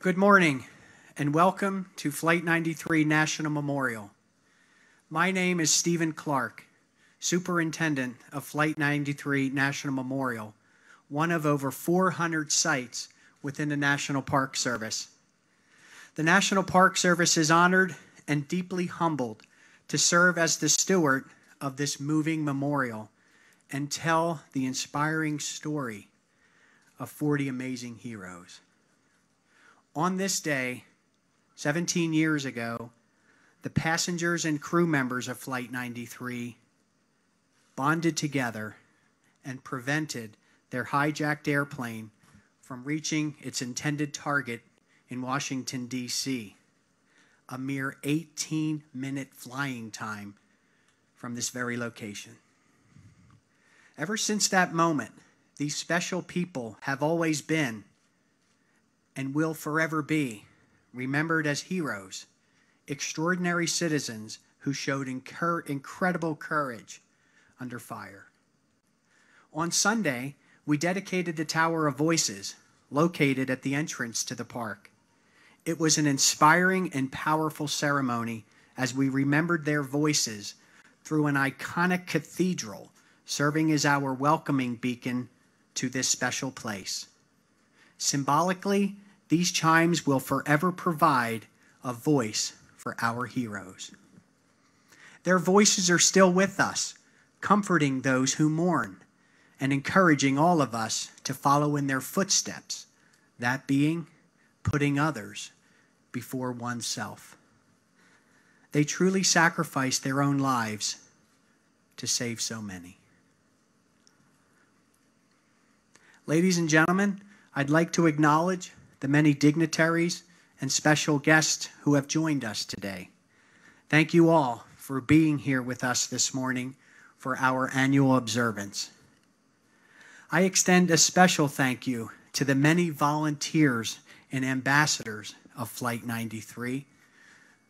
Good morning, and welcome to Flight 93 National Memorial. My name is Stephen Clark, Superintendent of Flight 93 National Memorial, one of over 400 sites within the National Park Service. The National Park Service is honored and deeply humbled to serve as the steward of this moving memorial and tell the inspiring story of 40 amazing heroes. On this day, 17 years ago, the passengers and crew members of Flight 93 bonded together and prevented their hijacked airplane from reaching its intended target in Washington, D.C., a mere 18-minute flying time from this very location. Ever since that moment, these special people have always been and will forever be remembered as heroes, extraordinary citizens who showed incredible courage under fire. On Sunday, we dedicated the Tower of Voices, located at the entrance to the park. It was an inspiring and powerful ceremony as we remembered their voices through an iconic cathedral serving as our welcoming beacon to this special place. Symbolically, these chimes will forever provide a voice for our heroes. Their voices are still with us, comforting those who mourn and encouraging all of us to follow in their footsteps, that being putting others before oneself. They truly sacrificed their own lives to save so many. Ladies and gentlemen, I'd like to acknowledge the many dignitaries and special guests who have joined us today. Thank you all for being here with us this morning for our annual observance. I extend a special thank you to the many volunteers and ambassadors of Flight 93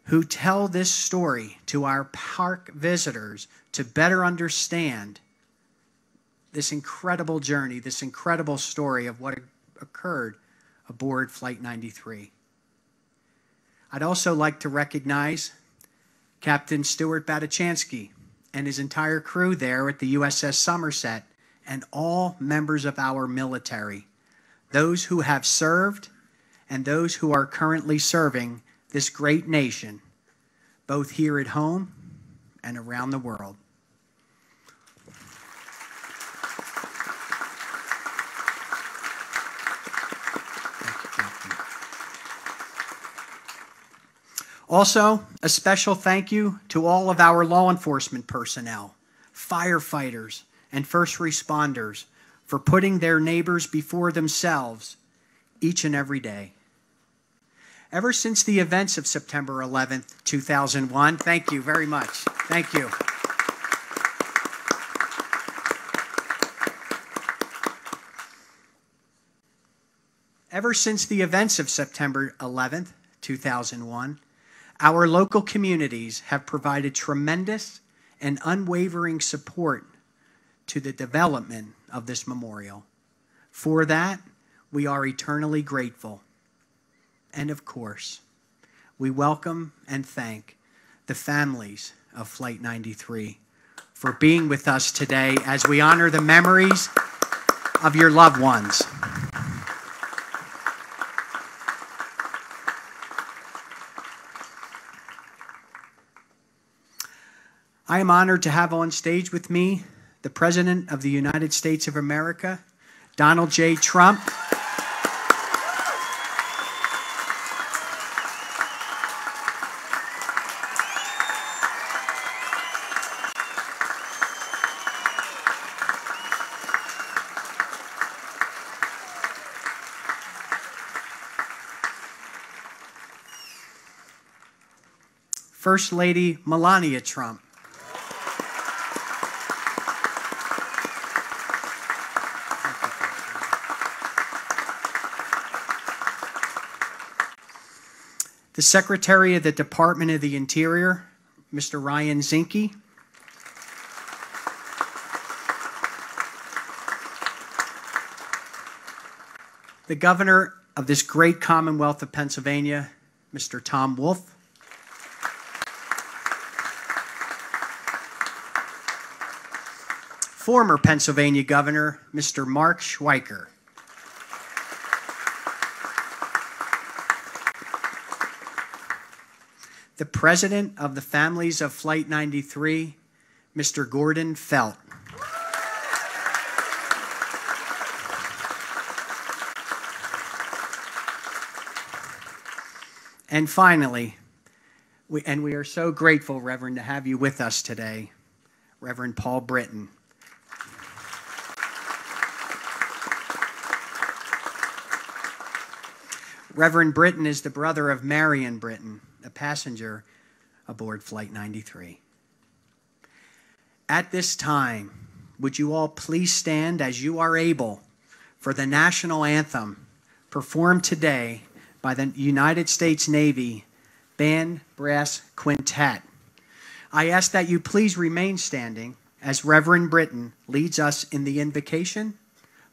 who tell this story to our park visitors to better understand this incredible journey, this incredible story of what occurred aboard Flight 93. I'd also like to recognize Captain Stuart Batachansky and his entire crew there at the USS Somerset and all members of our military, those who have served and those who are currently serving this great nation, both here at home and around the world. Also, a special thank you to all of our law enforcement personnel, firefighters, and first responders for putting their neighbors before themselves each and every day. Ever since the events of September 11th, 2001, thank you very much. Thank you. Ever since the events of September 11th, 2001, our local communities have provided tremendous and unwavering support to the development of this memorial. For that, we are eternally grateful. And of course, we welcome and thank the families of Flight 93 for being with us today as we honor the memories of your loved ones. I am honored to have on stage with me the President of the United States of America, Donald J. Trump. First Lady Melania Trump. The Secretary of the Department of the Interior, Mr. Ryan Zenki. The Governor of this great Commonwealth of Pennsylvania, Mr. Tom Wolf. Former Pennsylvania Governor, Mr. Mark Schweiker. The President of the Families of Flight 93, Mr. Gordon Felt. And finally, we are so grateful, Reverend, to have you with us today, Reverend Paul Britton. Reverend Britton is the brother of Marion Britton, a passenger aboard Flight 93. At this time, would you all please stand as you are able for the national anthem performed today by the United States Navy Band Brass Quintet. I ask that you please remain standing as Reverend Britton leads us in the invocation,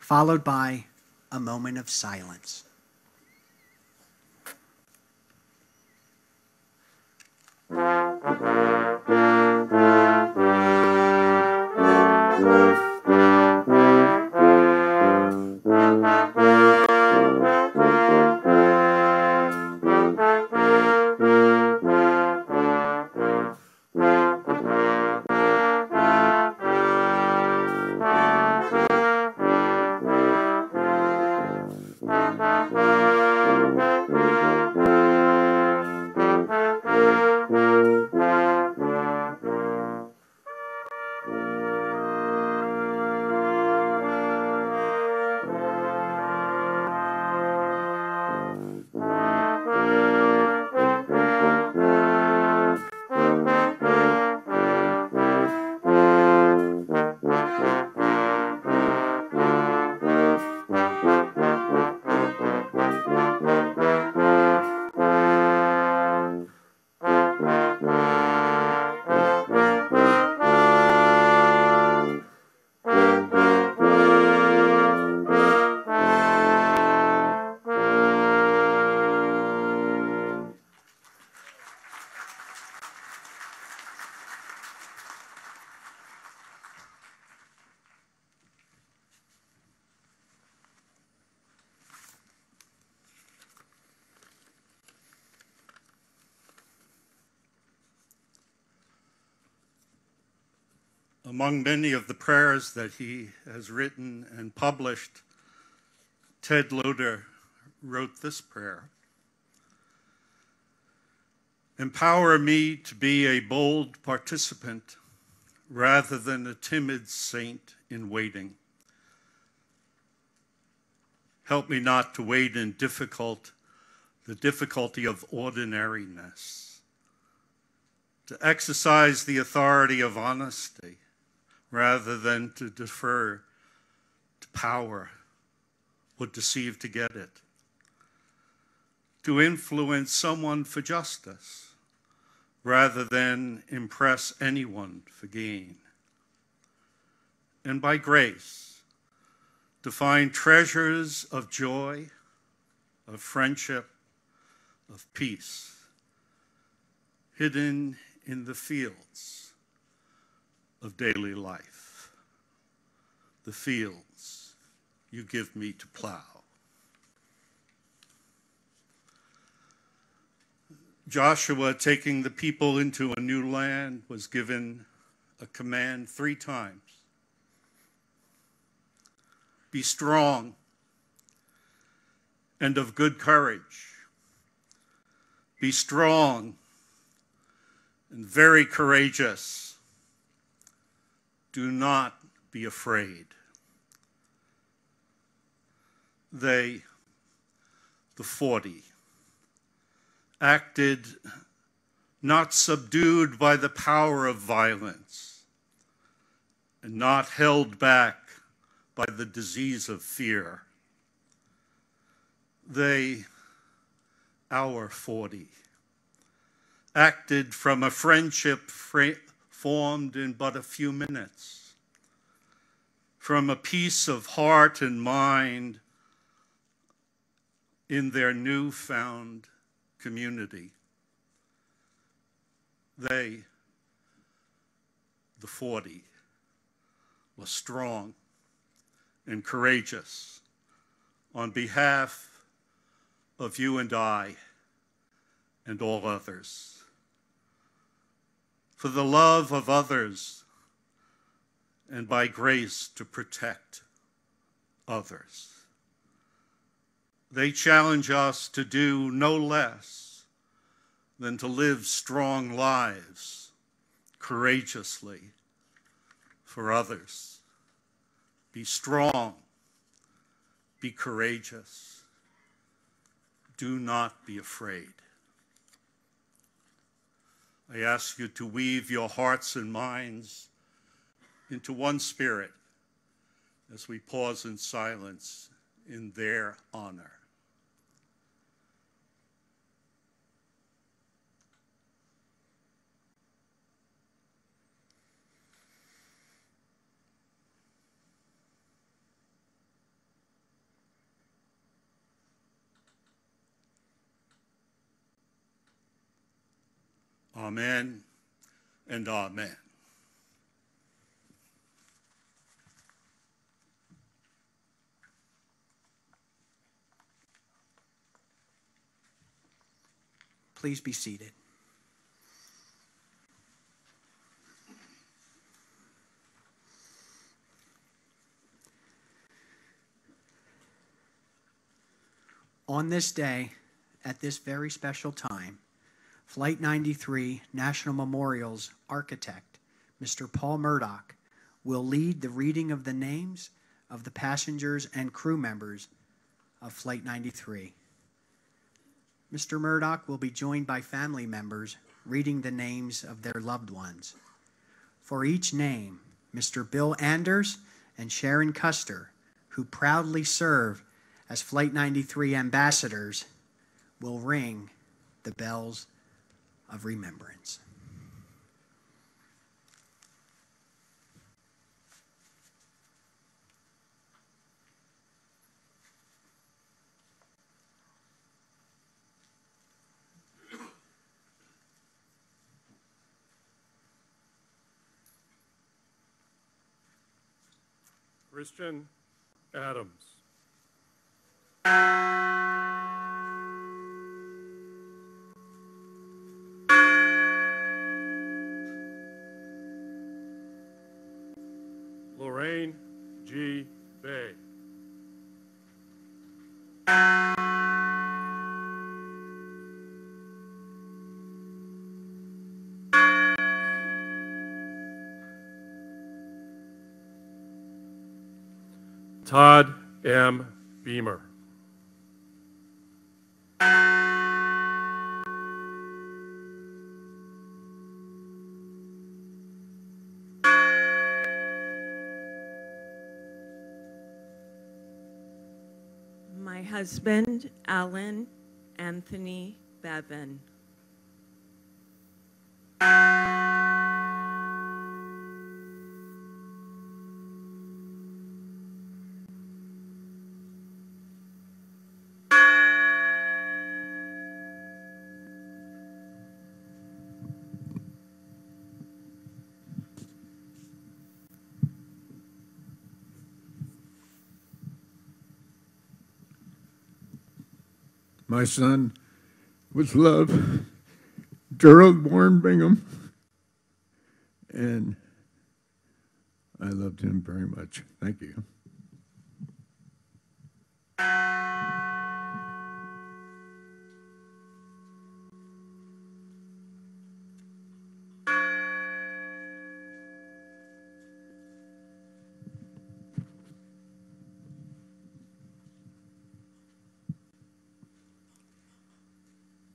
followed by a moment of silence. Among many of the prayers that he has written and published, Ted Loder wrote this prayer. Empower me to be a bold participant rather than a timid saint in waiting. Help me not to wait in the difficulty of ordinariness, to exercise the authority of honesty, rather than to defer to power or deceive to get it. To influence someone for justice, rather than impress anyone for gain. And by grace, to find treasures of joy, of friendship, of peace, hidden in the fields of daily life, the fields you give me to plow. Joshua, taking the people into a new land, was given a command 3 times Be strong and of good courage. Be strong and very courageous. Do not be afraid. They, the 40, acted not subdued by the power of violence and not held back by the disease of fear. They, our 40, acted from a friendship formed in but a few minutes, from a peace of heart and mind in their newfound community. They, the 40, were strong and courageous on behalf of you and I and all others. For the love of others and by grace to protect others. They challenge us to do no less than to live strong lives courageously for others. Be strong, be courageous. Do not be afraid. I ask you to weave your hearts and minds into one spirit as we pause in silence in their honor. Amen and amen. Please be seated. On this day, at this very special time, Flight 93 National Memorial's architect, Mr. Paul Murdoch, will lead the reading of the names of the passengers and crew members of Flight 93. Mr. Murdoch will be joined by family members reading the names of their loved ones. For each name, Mr. Bill Anders and Sharon Custer, who proudly serve as Flight 93 ambassadors, will ring the bells of remembrance. Christian Adams. Lorraine G. Bay. Todd M. Beamer. My husband, Alan Anthony Bevan. My son, with love, Gerald Warren Bingham, and I loved him very much. Thank you.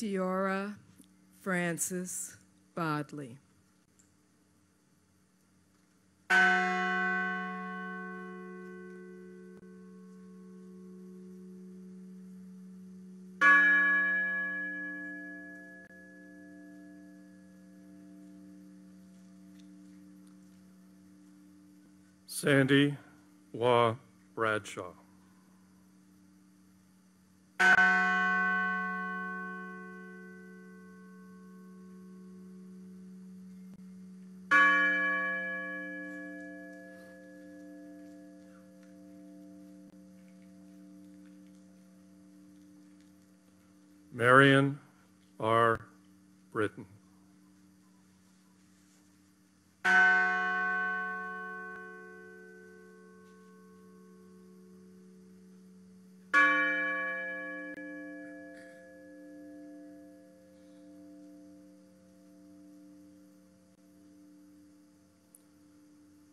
Diora Francis Bodley. Sandy Waugh Bradshaw. Marion R. Britton.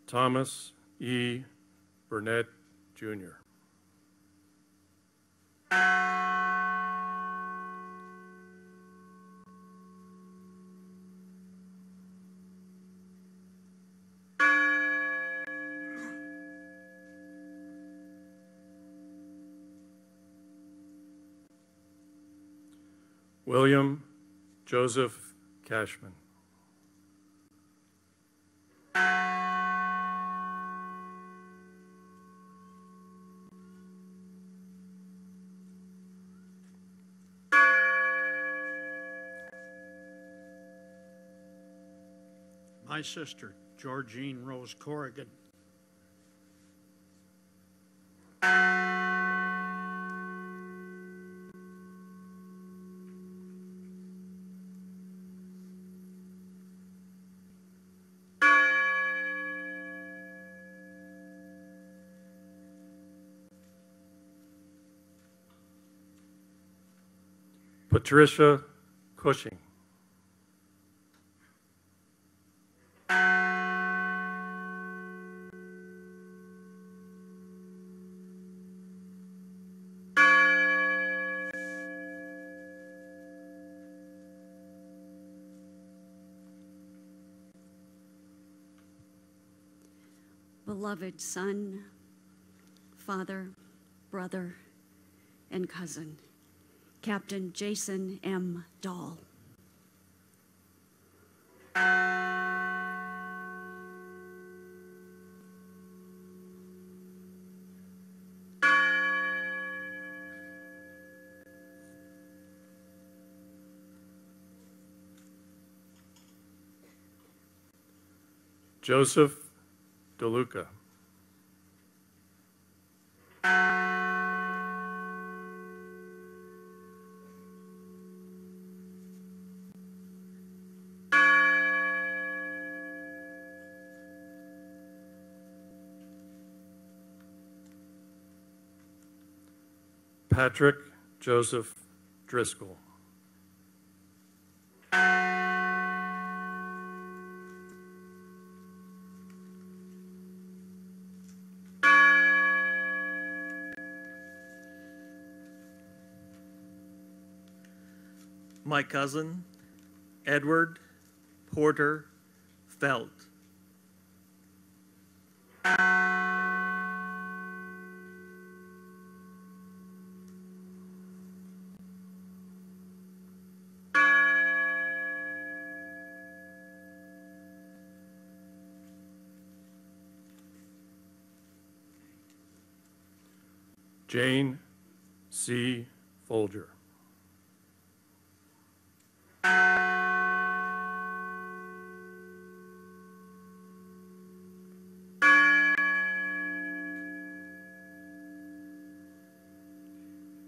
Thomas E. Burnett, Jr. William Joseph Cashman. My sister, Georgine Rose Corrigan. Patricia Cushing. Beloved son, father, brother, and cousin, Captain Jason M. Dahl. Joseph DeLuca. Patrick Joseph Driscoll. My cousin, Edward Porter Felt. Jane C. Folger.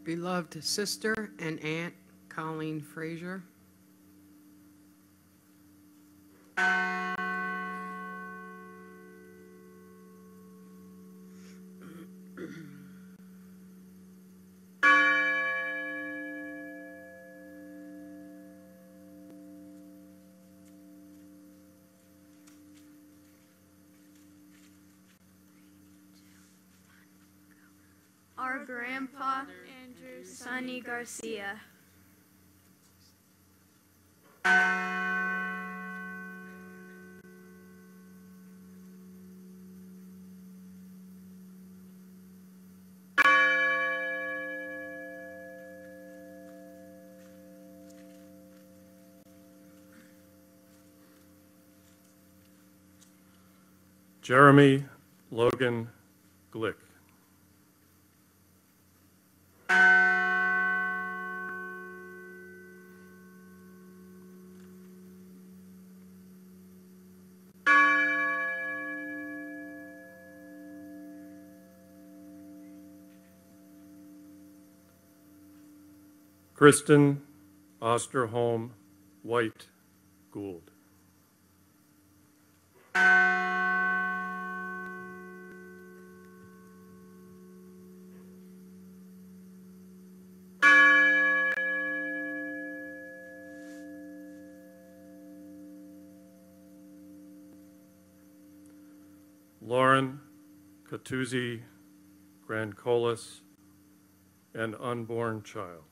Beloved sister and aunt, Colleen Frazier. Our grandpa, Andrew Sonny Garcia. Jeremy Logan Glick. Kristen Osterholm White Gould. Lauren Catuzzi Grancolis, an unborn child.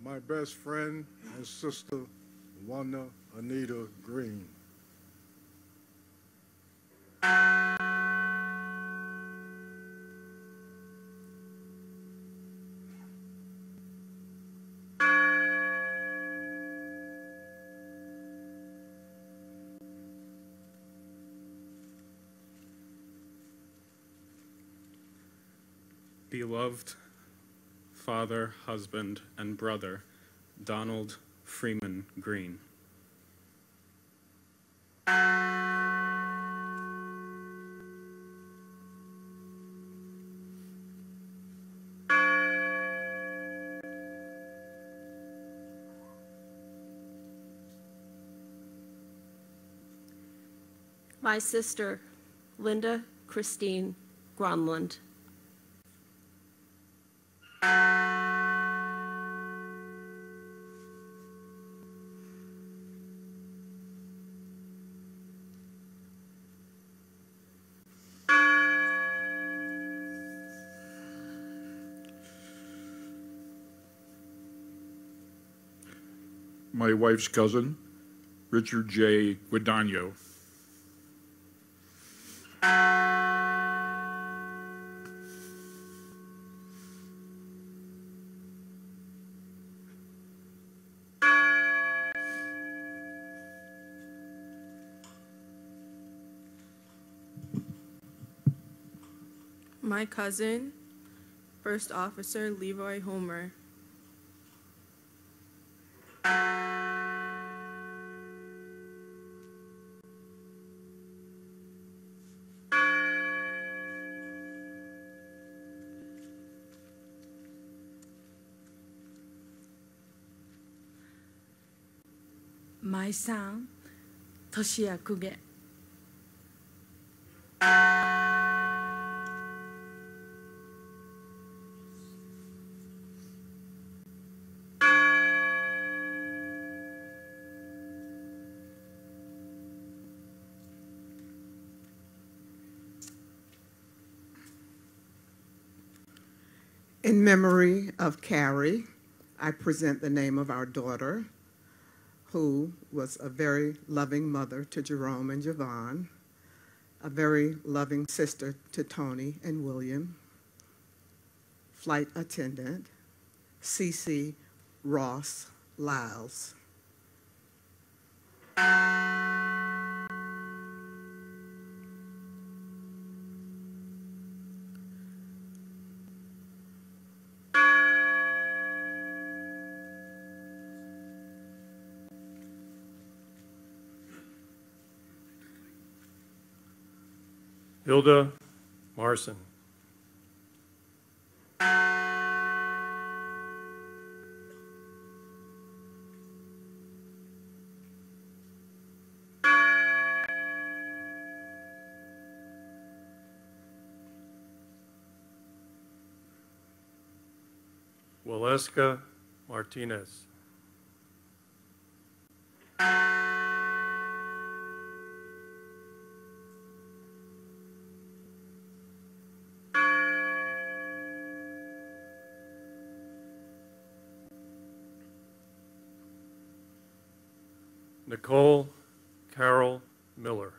My best friend and sister, Wanda Anita Green. Beloved father, husband, and brother, Donald Freeman Green. My sister, Linda Christine Gronlund. My wife's cousin, Richard J. Guadagno. My cousin, First Officer Leroy Homer. My son, Toshiya Kuge. In memory of Carrie, I present the name of our daughter, who was a very loving mother to Jerome and Javon, a very loving sister to Tony and William, flight attendant, Cece Ross Lyles. Hilda Marson. Waleska Martinez. Nicole Carol Miller.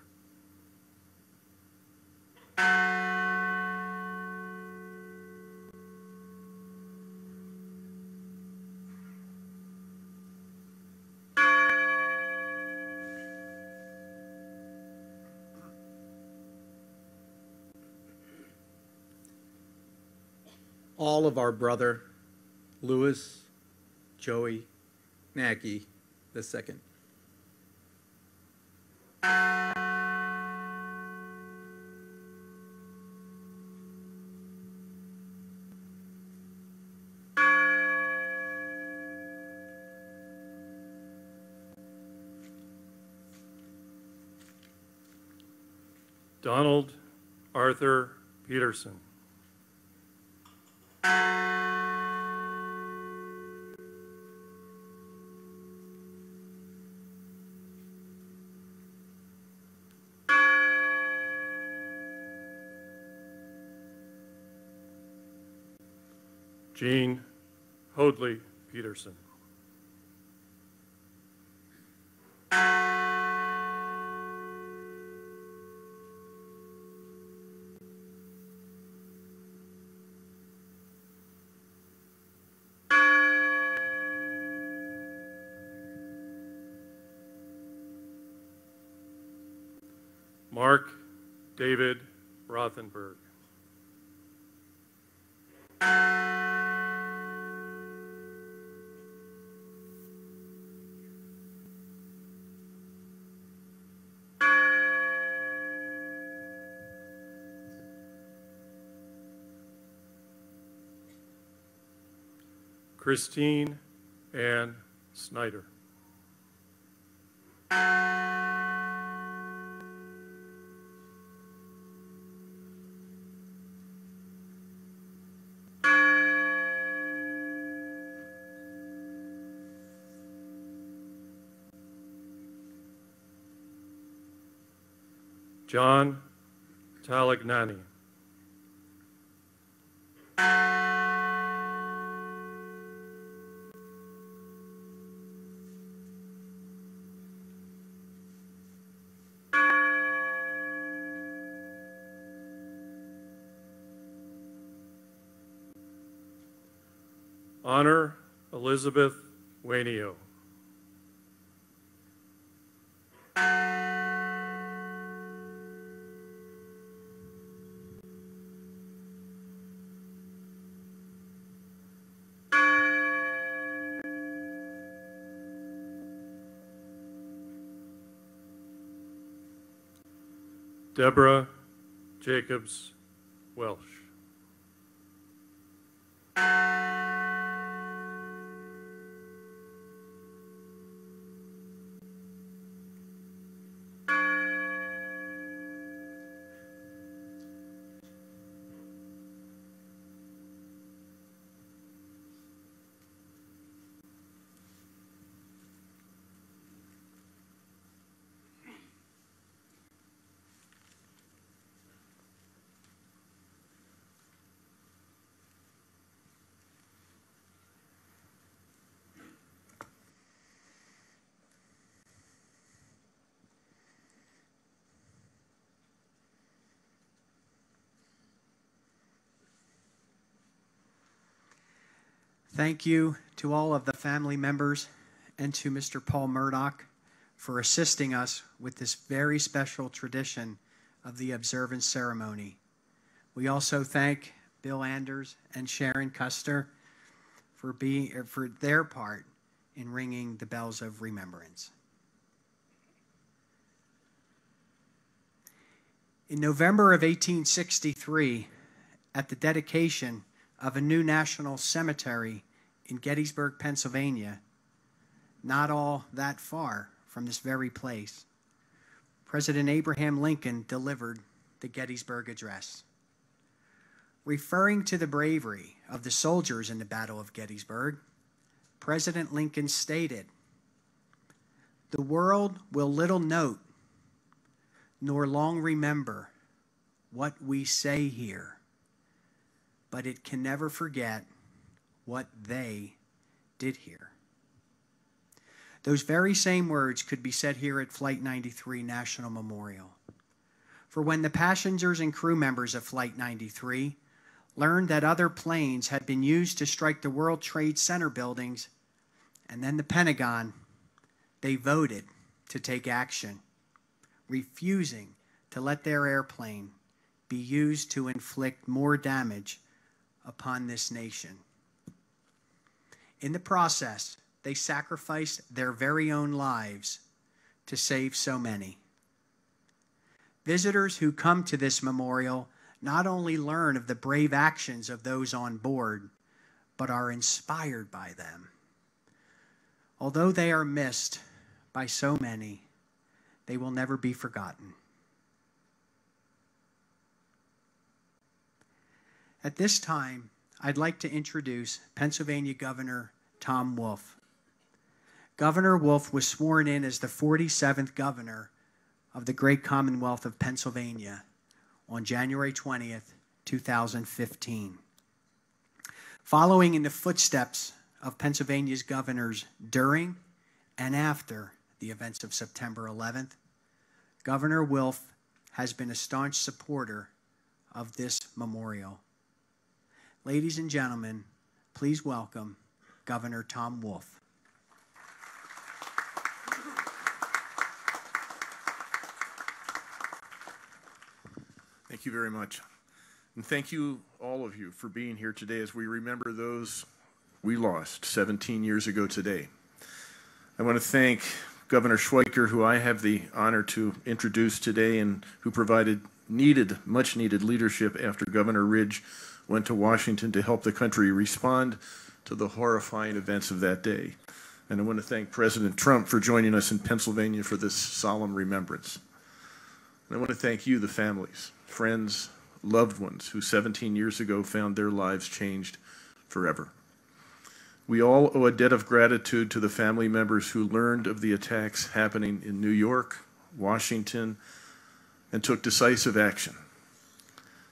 All of our brother, Louis Joey Mackey II. Donald Arthur Peterson. Jean Hoadley Peterson. Mark David Rothenberg. Christine Ann Snyder. John Talagnani. Honor Elizabeth Wainio. Deborah Jacobs Welsh. Thank you to all of the family members and to Mr. Paul Murdoch for assisting us with this very special tradition of the observance ceremony. We also thank Bill Anders and Sharon Custer for their part in ringing the bells of remembrance. In November of 1863, at the dedication of a new national cemetery in Gettysburg, Pennsylvania, not all that far from this very place, President Abraham Lincoln delivered the Gettysburg Address. Referring to the bravery of the soldiers in the Battle of Gettysburg, President Lincoln stated, "The world will little note nor long remember what we say here, but it can never forget what they did here." Those very same words could be said here at Flight 93 National Memorial. For when the passengers and crew members of Flight 93 learned that other planes had been used to strike the World Trade Center buildings and then the Pentagon, they voted to take action, refusing to let their airplane be used to inflict more damage upon this nation. In the process, they sacrificed their very own lives to save so many. Visitors who come to this memorial not only learn of the brave actions of those on board, but are inspired by them. Although they are missed by so many, they will never be forgotten. At this time, I'd like to introduce Pennsylvania Governor Tom Wolf. Governor Wolf was sworn in as the 47th governor of the great Commonwealth of Pennsylvania on January 20th, 2015. Following in the footsteps of Pennsylvania's governors during and after the events of September 11th, Governor Wolf has been a staunch supporter of this memorial. Ladies and gentlemen, please welcome Governor Tom Wolf. Thank you very much. And thank you, all of you, for being here today as we remember those we lost 17 years ago today. I want to thank Governor Schweiker, who I have the honor to introduce today and who provided much needed leadership after Governor Ridge went to Washington to help the country respond to the horrifying events of that day. And I want to thank President Trump for joining us in Pennsylvania for this solemn remembrance. And I want to thank you, the families, friends, loved ones who 17 years ago found their lives changed forever. We all owe a debt of gratitude to the family members who learned of the attacks happening in New York, Washington, and took decisive action.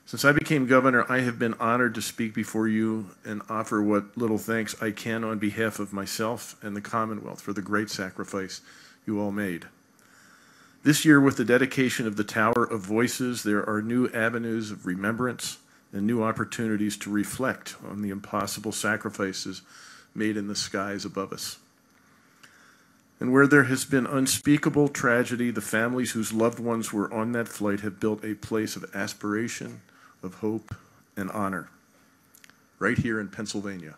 Since I became governor, I have been honored to speak before you and offer what little thanks I can on behalf of myself and the Commonwealth for the great sacrifice you all made. This year, with the dedication of the Tower of Voices, there are new avenues of remembrance and new opportunities to reflect on the impossible sacrifices made in the skies above us. And where there has been unspeakable tragedy, the families whose loved ones were on that flight have built a place of aspiration, of hope, and honor, right here in Pennsylvania.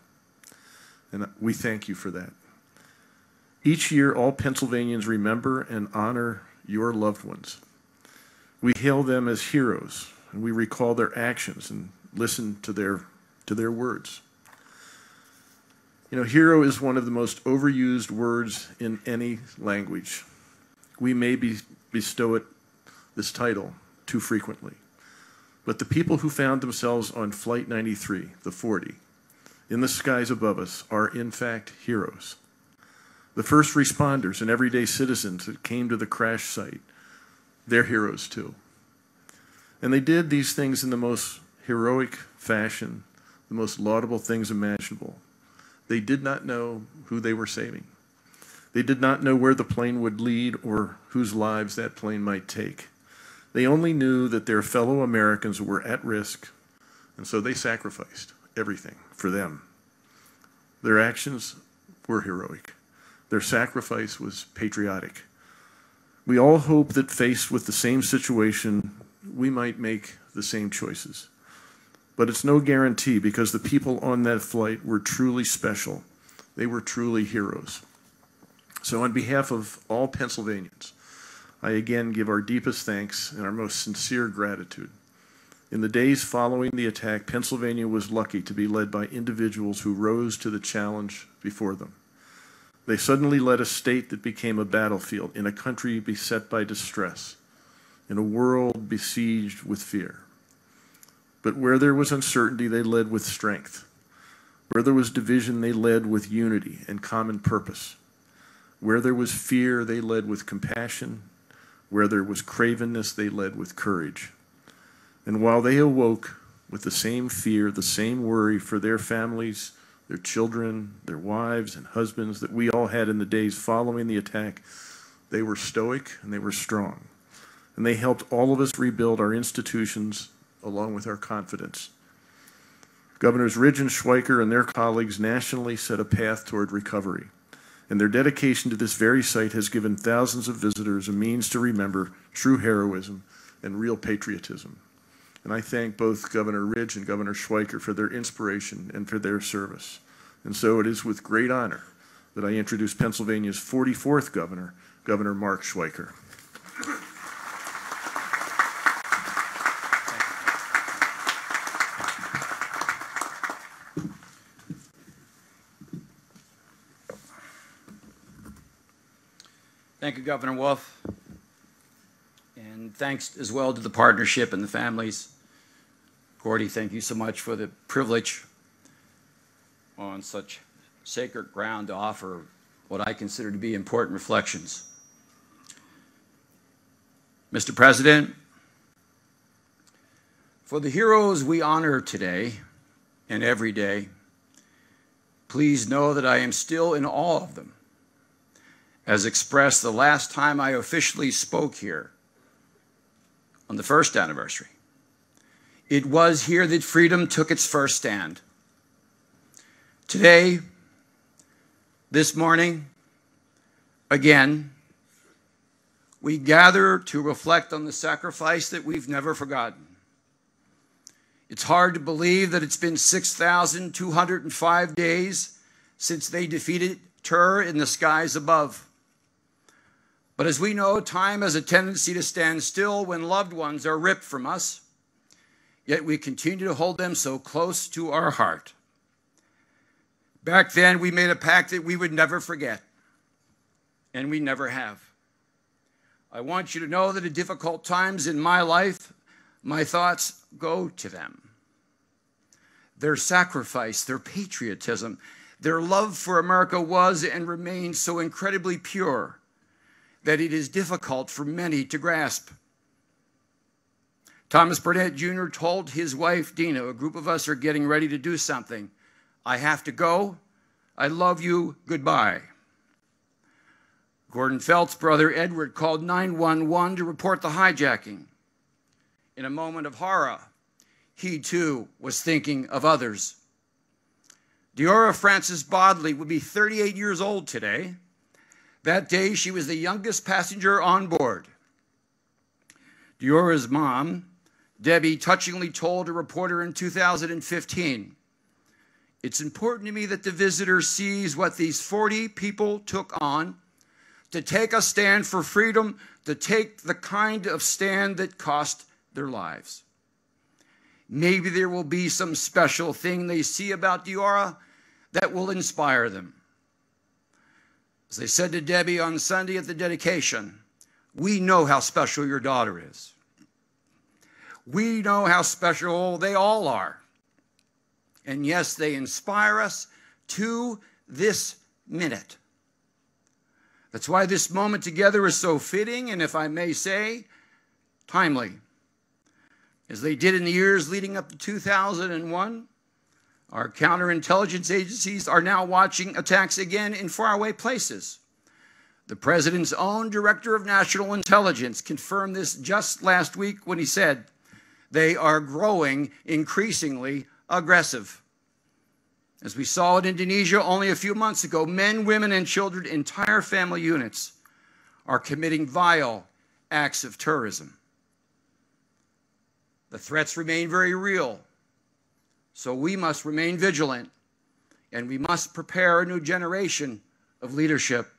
And we thank you for that. Each year, all Pennsylvanians remember and honor your loved ones. We hail them as heroes, and we recall their actions and listen to their words. You know, hero is one of the most overused words in any language. We may bestow it this title too frequently. But the people who found themselves on Flight 93, the 40, in the skies above us are in fact heroes. The first responders and everyday citizens that came to the crash site, they're heroes too. And they did these things in the most heroic fashion, the most laudable things imaginable. They did not know who they were saving. They did not know where the plane would lead or whose lives that plane might take. They only knew that their fellow Americans were at risk, and so they sacrificed everything for them. Their actions were heroic. Their sacrifice was patriotic. We all hope that faced with the same situation, we might make the same choices. But it's no guarantee, because the people on that flight were truly special. They were truly heroes. So on behalf of all Pennsylvanians, I again give our deepest thanks and our most sincere gratitude. In the days following the attack, Pennsylvania was lucky to be led by individuals who rose to the challenge before them. They suddenly led a state that became a battlefield in a country beset by distress, in a world besieged with fear. But where there was uncertainty, they led with strength. Where there was division, they led with unity and common purpose. Where there was fear, they led with compassion. Where there was cravenness, they led with courage. And while they awoke with the same fear, the same worry for their families, their children, their wives and husbands that we all had in the days following the attack, they were stoic and they were strong. And they helped all of us rebuild our institutions along with our confidence. Governors Ridge and Schweiker and their colleagues nationally set a path toward recovery. And their dedication to this very site has given thousands of visitors a means to remember true heroism and real patriotism. And I thank both Governor Ridge and Governor Schweiker for their inspiration and for their service. And so it is with great honor that I introduce Pennsylvania's 44th governor, Governor Mark Schweiker. Thank you, Governor Wolf. And thanks as well to the partnership and the families. Gordy, thank you so much for the privilege on such sacred ground to offer what I consider to be important reflections. Mr. President, for the heroes we honor today and every day, please know that I am still in awe of them, as expressed the last time I officially spoke here on the first anniversary. It was here that freedom took its first stand. Today, this morning, again, we gather to reflect on the sacrifice that we've never forgotten. It's hard to believe that it's been 6,205 days since they defeated terror in the skies above. But as we know, time has a tendency to stand still when loved ones are ripped from us, yet we continue to hold them so close to our heart. Back then, we made a pact that we would never forget, and we never have. I want you to know that at difficult times in my life, my thoughts go to them. Their sacrifice, their patriotism, their love for America was and remains so incredibly pure that it is difficult for many to grasp. Thomas Burnett Jr. told his wife, Dina, a group of us are getting ready to do something. I have to go. I love you. Goodbye. Gordon Felt's brother, Edward, called 911 to report the hijacking. In a moment of horror, he too was thinking of others. Deora Frances Bodley would be 38 years old today. That day, she was the youngest passenger on board. Deora's mom, Debbie, touchingly told a reporter in 2015, "It's important to me that the visitor sees what these 40 people took on to take a stand for freedom, to take the kind of stand that cost their lives. Maybe there will be some special thing they see about Deora that will inspire them." As they said to Debbie on Sunday at the dedication, we know how special your daughter is. We know how special they all are. And yes, they inspire us to this minute. That's why this moment together is so fitting and, if I may say, timely. As they did in the years leading up to 2001, our counterintelligence agencies are now watching attacks again in faraway places. The president's own director of national intelligence confirmed this just last week when he said they are growing increasingly aggressive. As we saw in Indonesia only a few months ago, men, women, and children, entire family units, are committing vile acts of terrorism. The threats remain very real. So we must remain vigilant, and we must prepare a new generation of leadership.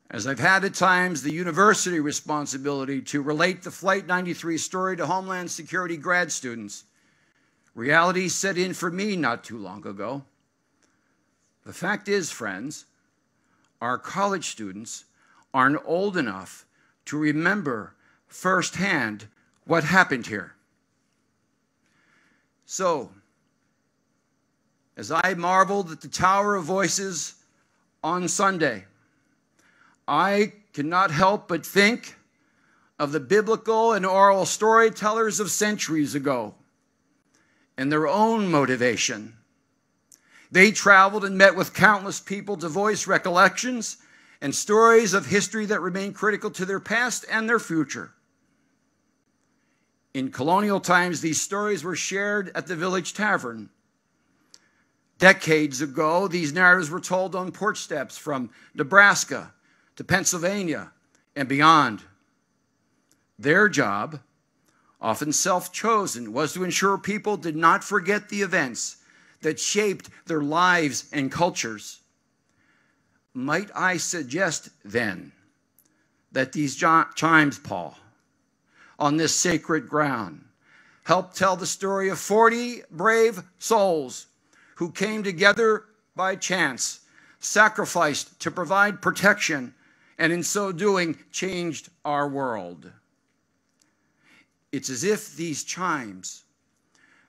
As I've had at times the university responsibility to relate the Flight 93 story to Homeland Security grad students, reality set in for me not too long ago. The fact is, friends, our college students aren't old enough to remember firsthand what happened here. So, as I marveled at the Tower of Voices on Sunday, I cannot help but think of the biblical and oral storytellers of centuries ago and their own motivation. They traveled and met with countless people to voice recollections and stories of history that remain critical to their past and their future. In colonial times, these stories were shared at the village tavern. Decades ago, these narratives were told on porch steps from Nebraska to Pennsylvania and beyond. Their job, often self-chosen, was to ensure people did not forget the events that shaped their lives and cultures. Might I suggest, then, that these chimes, Paul, on this sacred ground, help tell the story of 40 brave souls who came together by chance, sacrificed to provide protection, and in so doing, changed our world. It's as if these chimes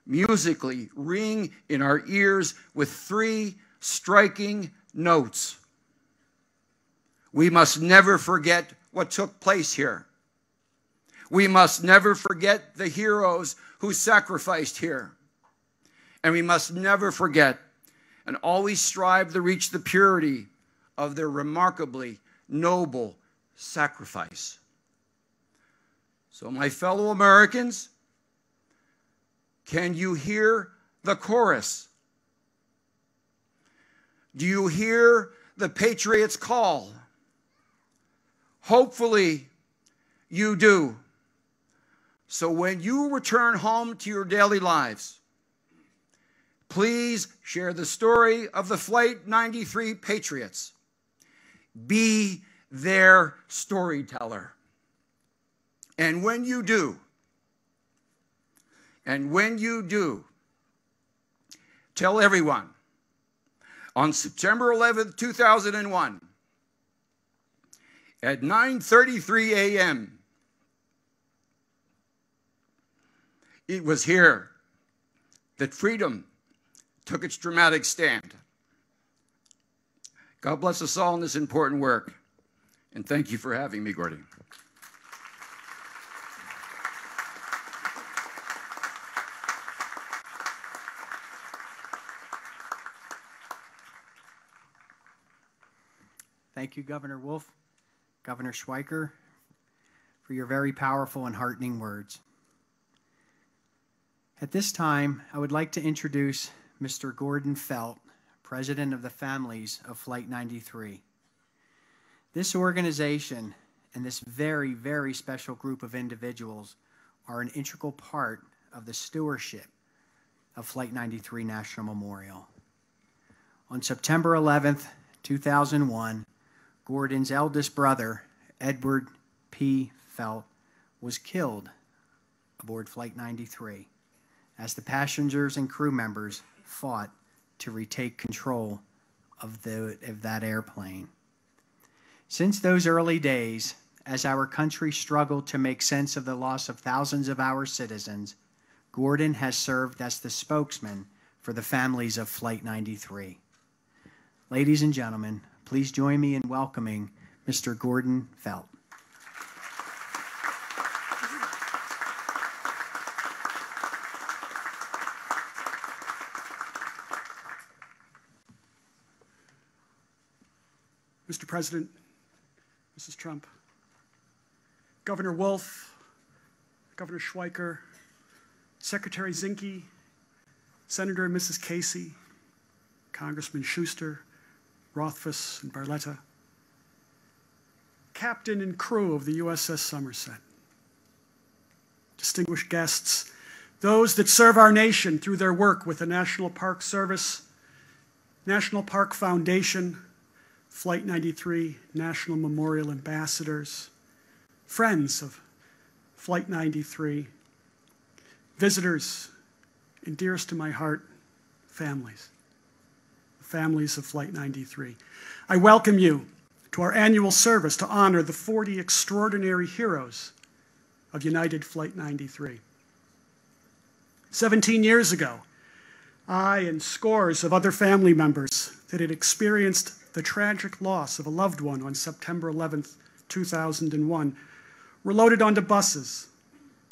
musically ring in our ears with 3 striking notes. We must never forget what took place here. We must never forget the heroes who sacrificed here. And we must never forget and always strive to reach the purity of their remarkably noble sacrifice. So, my fellow Americans, can you hear the chorus? Do you hear the patriot's call? Hopefully, you do. So when you return home to your daily lives, please share the story of the Flight 93 Patriots. Be their storyteller. And when you do, tell everyone, on September 11th, 2001, at 9:33 a.m., it was here that freedom took its dramatic stand. God bless us all in this important work. And thank you for having me, Gordy. Thank you, Governor Wolf, Governor Schweiker, for your very powerful and heartening words. At this time, I would like to introduce Mr. Gordon Felt, President of the Families of Flight 93. This organization and this very, very special group of individuals are an integral part of the stewardship of Flight 93 National Memorial. On September 11th, 2001, Gordon's eldest brother, Edward P. Felt, was killed aboard Flight 93 as the passengers and crew members fought to retake control of that airplane. Since those early days, as our country struggled to make sense of the loss of thousands of our citizens, Gordon has served as the spokesman for the families of Flight 93. Ladies and gentlemen, please join me in welcoming Mr. Gordon Felt. Mr. President, Mrs. Trump, Governor Wolf, Governor Schweiker, Secretary Zenki, Senator and Mrs. Casey, Congressman Schuster, Rothfuss, and Barletta, Captain and crew of the USS Somerset, distinguished guests, those that serve our nation through their work with the National Park Service, National Park Foundation, Flight 93 National Memorial Ambassadors, friends of Flight 93, visitors, and dearest to my heart, families of Flight 93. I welcome you to our annual service to honor the 40 extraordinary heroes of United Flight 93. 17 years ago, I and scores of other family members that had experienced the tragic loss of a loved one on September 11th, 2001, were loaded onto buses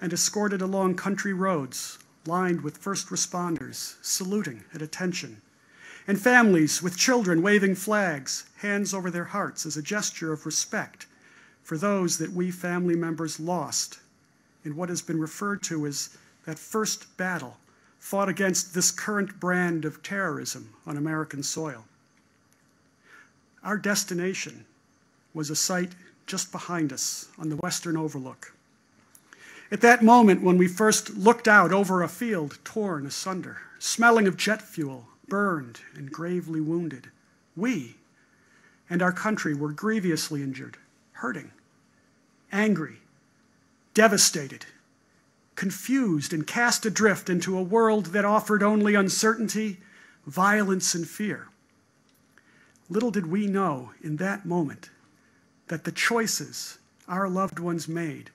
and escorted along country roads lined with first responders saluting at attention, and families with children waving flags, hands over their hearts as a gesture of respect for those that we family members lost in what has been referred to as that first battle fought against this current brand of terrorism on American soil. Our destination was a site just behind us on the western overlook. At that moment when we first looked out over a field torn asunder, smelling of jet fuel, burned and gravely wounded, we and our country were grievously injured, hurting, angry, devastated, confused and cast adrift into a world that offered only uncertainty, violence, and fear. Little did we know in that moment that the choices our loved ones made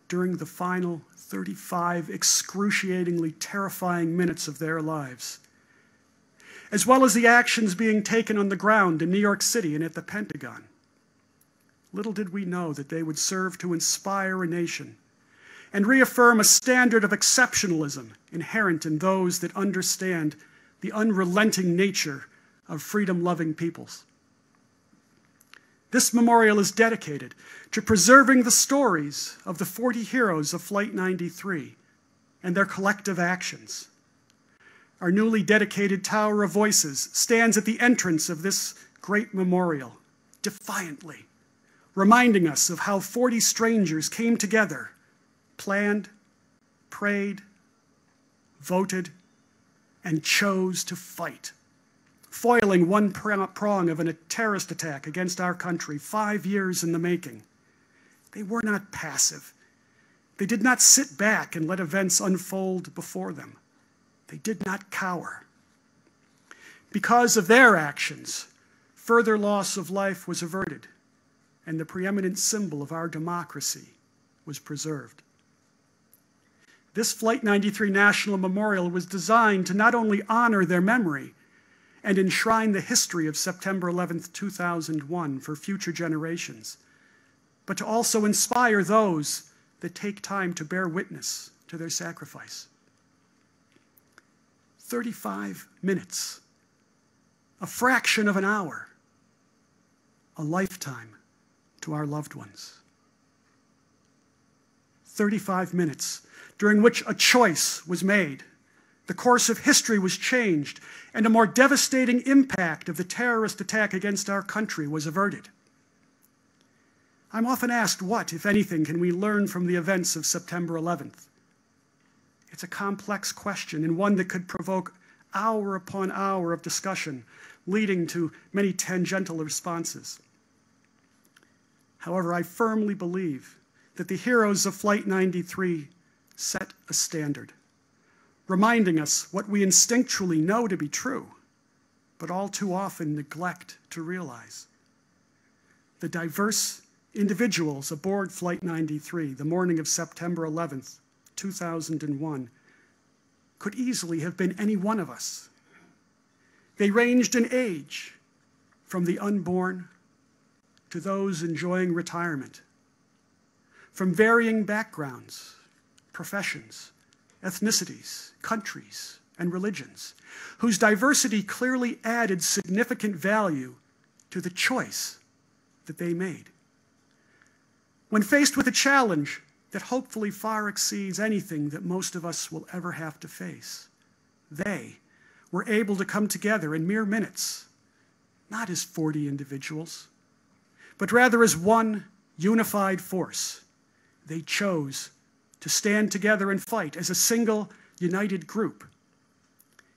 during the final 35 excruciatingly terrifying minutes of their lives, as well as the actions being taken on the ground in New York City and at the Pentagon, little did we know that they would serve to inspire a nation and reaffirm a standard of exceptionalism inherent in those that understand the unrelenting nature of freedom-loving peoples. This memorial is dedicated to preserving the stories of the 40 heroes of Flight 93 and their collective actions. Our newly dedicated Tower of Voices stands at the entrance of this great memorial, defiantly, reminding us of how 40 strangers came together, planned, prayed, voted, and chose to fight, foiling one prong of a terrorist attack against our country 5 years in the making. They were not passive. They did not sit back and let events unfold before them. They did not cower. Because of their actions, further loss of life was averted, and the preeminent symbol of our democracy was preserved. This Flight 93 National Memorial was designed to not only honor their memory and enshrine the history of September 11th, 2001 for future generations, but to also inspire those that take time to bear witness to their sacrifice. 35 minutes, a fraction of an hour, a lifetime to our loved ones. 35 minutes during which a choice was made, the course of history was changed, and a more devastating impact of the terrorist attack against our country was averted. I'm often asked what, if anything, can we learn from the events of September 11th? It's a complex question and one that could provoke hour upon hour of discussion, leading to many tangential responses. However, I firmly believe that the heroes of Flight 93 set a standard, reminding us what we instinctually know to be true, but all too often neglect to realize. The diverse individuals aboard Flight 93 the morning of September 11th, 2001, could easily have been any one of us. They ranged in age, from the unborn to those enjoying retirement, from varying backgrounds, professions, ethnicities, countries, and religions, whose diversity clearly added significant value to the choice that they made. When faced with a challenge that hopefully far exceeds anything that most of us will ever have to face, they were able to come together in mere minutes, not as 40 individuals, but rather as one unified force. They chose to stand together and fight as a single, united group.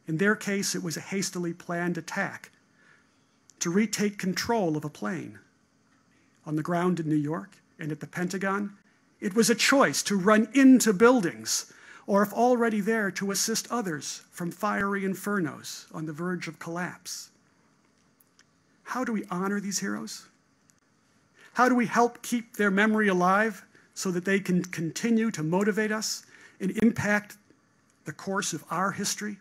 In their case, it was a hastily planned attack to retake control of a plane. On the ground in New York and at the Pentagon, it was a choice to run into buildings, or if already there, to assist others from fiery infernos on the verge of collapse. How do we honor these heroes? How do we help keep their memory alive so that they can continue to motivate us and impact the course of our history?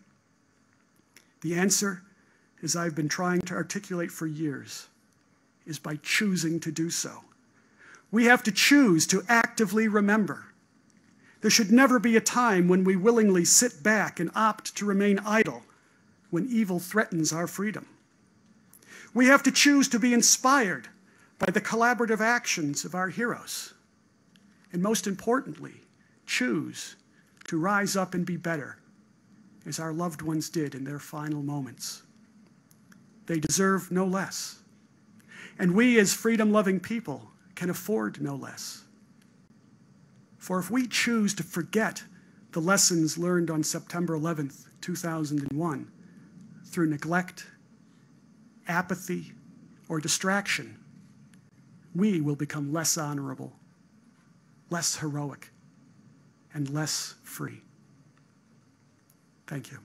The answer, as I've been trying to articulate for years, is by choosing to do so. We have to choose to actively remember. There should never be a time when we willingly sit back and opt to remain idle when evil threatens our freedom. We have to choose to be inspired by the collaborative actions of our heroes. And most importantly, choose to rise up and be better, as our loved ones did in their final moments. They deserve no less. And we, as freedom-loving people, can afford no less. For if we choose to forget the lessons learned on September 11th, 2001, through neglect, apathy, or distraction, we will become less honorable, less heroic, and less free. Thank you.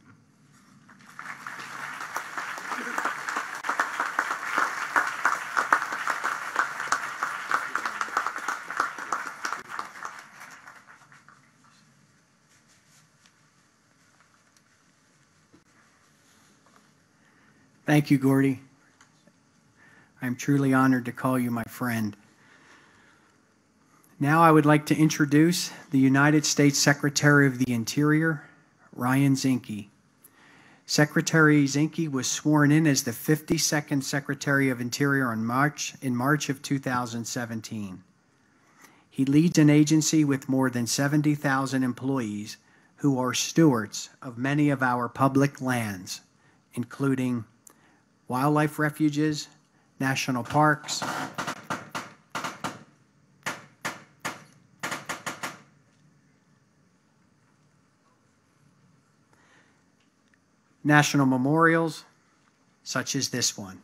Thank you, Gordy. I'm truly honored to call you my friend. Now I would like to introduce the United States Secretary of the Interior, Ryan Zenki. Secretary Zenki was sworn in as the 52nd Secretary of Interior in March of 2017. He leads an agency with more than 70,000 employees who are stewards of many of our public lands, including wildlife refuges, national parks, national memorials, such as this one.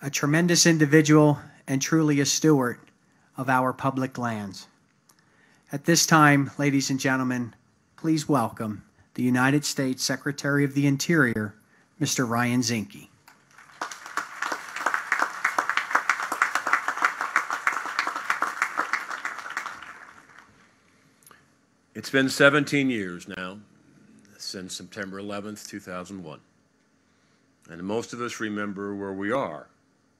A tremendous individual and truly a steward of our public lands. At this time, ladies and gentlemen, please welcome the United States Secretary of the Interior, Mr. Ryan Zenki. It's been 17 years now since September 11th, 2001. And most of us remember where we are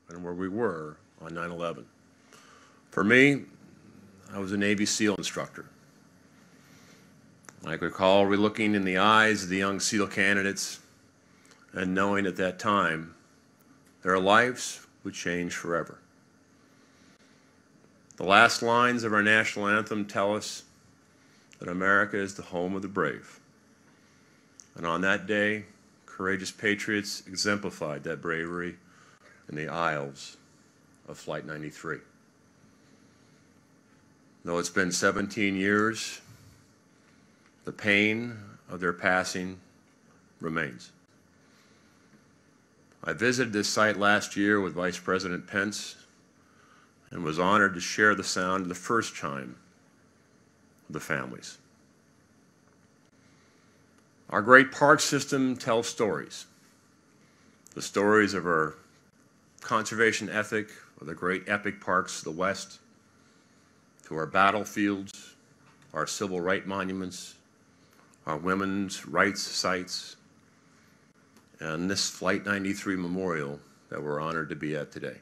and where we were on 9/11. For me, I was a Navy SEAL instructor. I recall looking in the eyes of the young SEAL candidates and knowing at that time their lives would change forever. The last lines of our national anthem tell us that America is the home of the brave. And on that day, courageous patriots exemplified that bravery in the aisles of Flight 93. Though it's been 17 years, the pain of their passing remains. I visited this site last year with Vice President Pence and was honored to share the sound of the first chime with the families. Our great park system tells stories. The stories of our conservation ethic, of the great epic parks of the West, to our battlefields, our civil rights monuments, our women's rights sites, and this Flight 93 memorial that we're honored to be at today.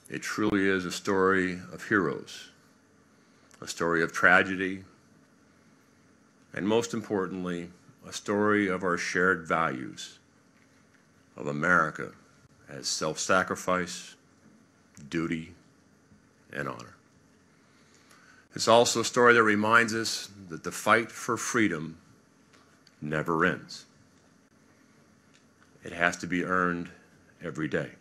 It truly is a story of heroes, a story of tragedy, and most importantly, a story of our shared values of America as self-sacrifice, duty, and honor. It's also a story that reminds us that the fight for freedom never ends. It has to be earned every day.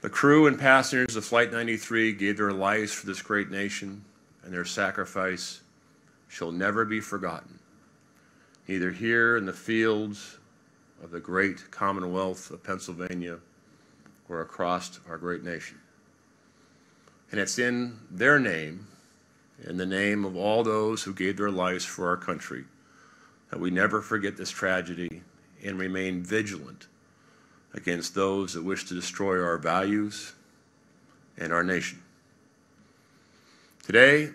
The crew and passengers of Flight 93 gave their lives for this great nation, and their sacrifice shall never be forgotten, neither here in the fields of the great Commonwealth of Pennsylvania or across our great nation. And it's in their name, in the name of all those who gave their lives for our country, that we never forget this tragedy and remain vigilant against those that wish to destroy our values and our nation. Today,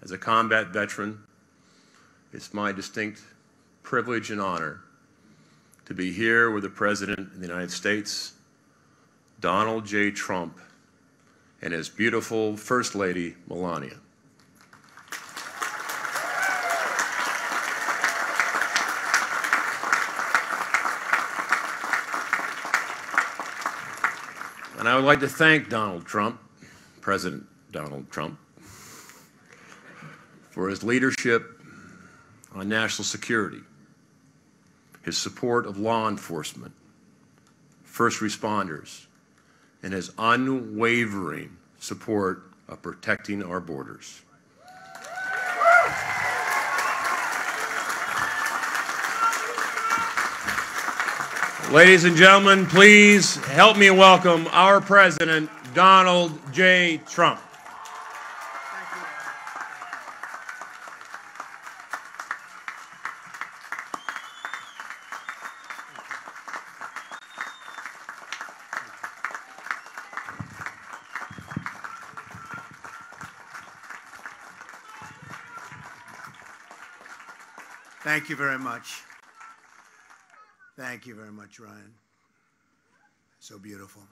as a combat veteran, it's my distinct privilege and honor to be here with the President of the United States, Donald J. Trump, and his beautiful First Lady, Melania. And I would like to thank Donald Trump, President Donald Trump, for his leadership on national security, his support of law enforcement, first responders, and his unwavering support of protecting our borders. Ladies and gentlemen, please help me welcome our President, Donald J. Trump. Thank you very much. Thank you very much, Ryan. So beautiful.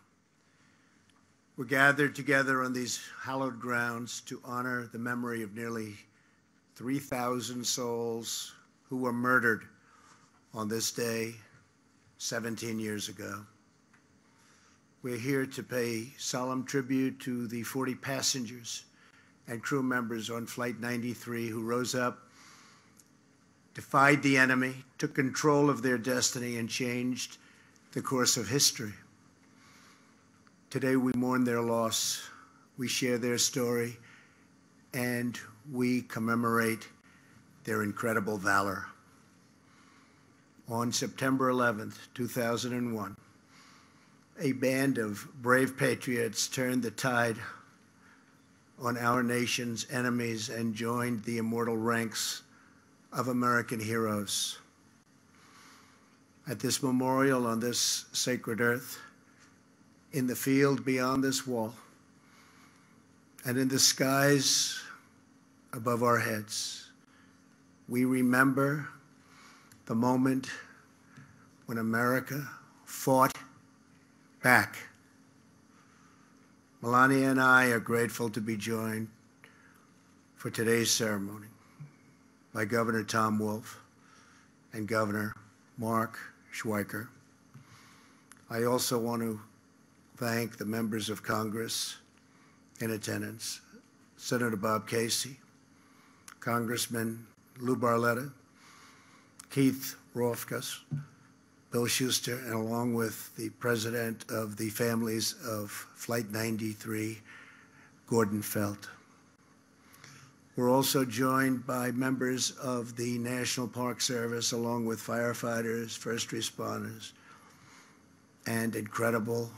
We're gathered together on these hallowed grounds to honor the memory of nearly 3,000 souls who were murdered on this day 17 years ago. We're here to pay solemn tribute to the 40 passengers and crew members on Flight 93 who rose up, defied the enemy, took control of their destiny, and changed the course of history. Today we mourn their loss, we share their story, and we commemorate their incredible valor. On September 11th, 2001, a band of brave patriots turned the tide on our nation's enemies and joined the immortal ranks of American heroes. At this memorial on this sacred earth, in the field beyond this wall, and in the skies above our heads, we remember the moment when America fought back. Melania and I are grateful to be joined for today's ceremony by Governor Tom Wolf and Governor Mark Schweiker. I also want to thank the members of Congress in attendance, Senator Bob Casey, Congressman Lou Barletta, Keith Rothfuss, Bill Schuster, and along with the president of the families of Flight 93, Gordon Felt. We're also joined by members of the National Park Service, along with firefighters, first responders, and incredible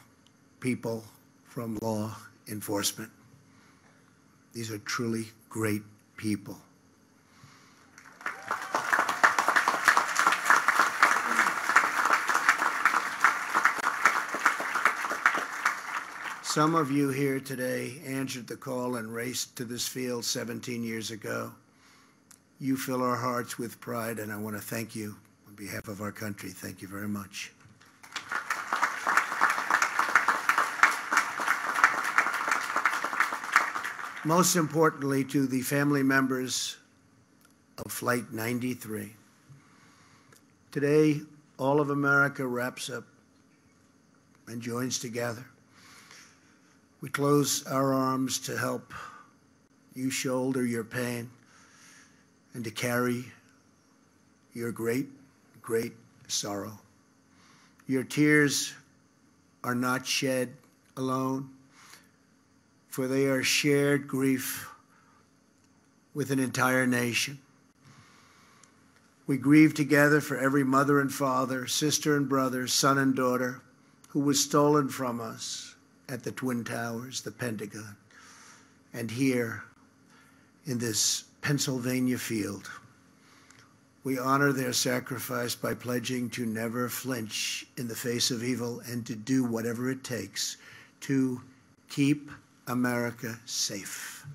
people from law enforcement. These are truly great people. Some of you here today answered the call and raced to this field 17 years ago. You fill our hearts with pride, and I want to thank you on behalf of our country. Thank you very much. Most importantly, to the family members of Flight 93. Today, all of America wraps up and joins together. We close our arms to help you shoulder your pain and to carry your great, great sorrow. Your tears are not shed alone, for they are shared grief with an entire nation. We grieve together for every mother and father, sister and brother, son and daughter who was stolen from us at the Twin Towers, the Pentagon, and here in this Pennsylvania field. We honor their sacrifice by pledging to never flinch in the face of evil and to do whatever it takes to Keep America safe.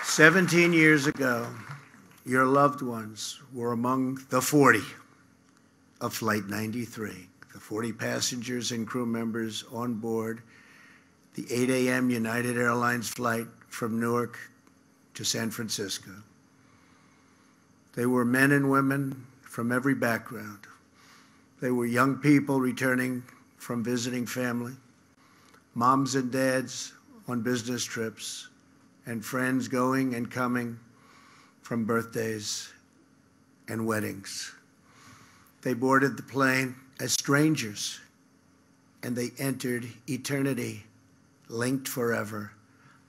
"17 years ago, your loved ones were among the 40 of Flight 93, the 40 passengers and crew members on board the 8 a.m. United Airlines flight from Newark to San Francisco. They were men and women from every background. They were young people returning from visiting family, moms and dads on business trips, and friends going and coming from birthdays and weddings. They boarded the plane as strangers, and they entered eternity linked forever